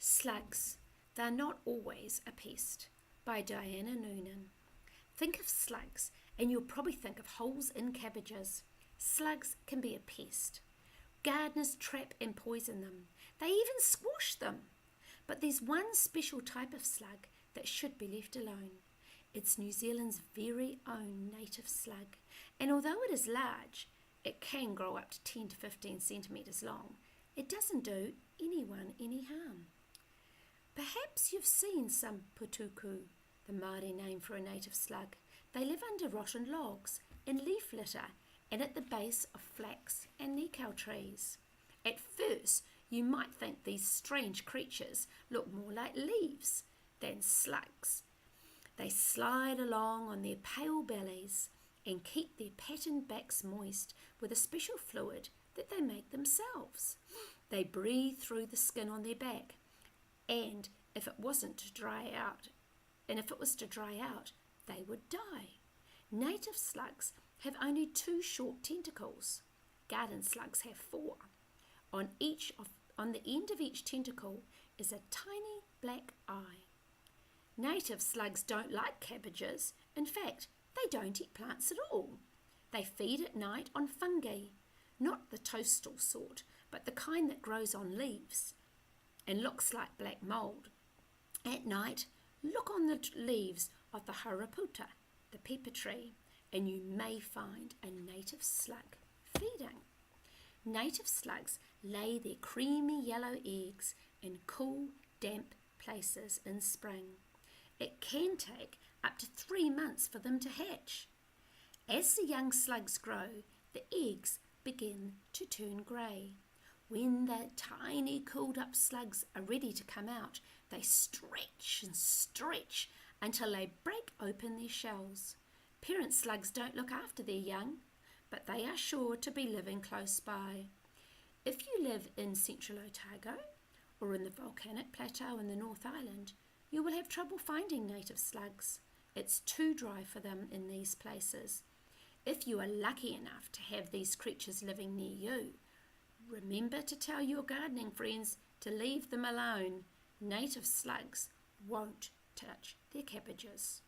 Slugs, They're Not Always a Pest by Diana Noonan. Think of slugs and you'll probably think of holes in cabbages. Slugs can be a pest. Gardeners trap and poison them. They even squash them. But there's one special type of slug that should be left alone. It's New Zealand's very own native slug, and although it is large, it can grow up to 10 to 15 centimetres long. It doesn't do anyone any harm. Perhaps you've seen some putuku, the Māori name for a native slug. They live under rotten logs, in leaf litter, and at the base of flax and nikau trees. At first, you might think these strange creatures look more like leaves than slugs. They slide along on their pale bellies and keep their patterned backs moist with a special fluid that they make themselves. They breathe through the skin on their back, and if it was to dry out, they would die. Native slugs have only 2 short tentacles. Garden slugs have 4. On the end of each tentacle is a tiny black eye. Native slugs don't like cabbages. In fact, they don't eat plants at all. They feed at night on fungi, not the toadstool sort, but the kind that grows on leaves and looks like black mould. At night, look on the leaves of the haraputa, the pepper tree, and you may find a native slug feeding. Native slugs lay their creamy yellow eggs in cool, damp places in spring. It can take up to 3 months for them to hatch. As the young slugs grow, the eggs begin to turn grey. When the tiny cooled up slugs are ready to come out, they stretch and stretch until they break open their shells. Parent slugs don't look after their young, but they are sure to be living close by. If you live in central Otago or in the volcanic plateau in the North Island, you will have trouble finding native slugs. It's too dry for them in these places. If you are lucky enough to have these creatures living near you, remember to tell your gardening friends to leave them alone. Native slugs won't touch their cabbages.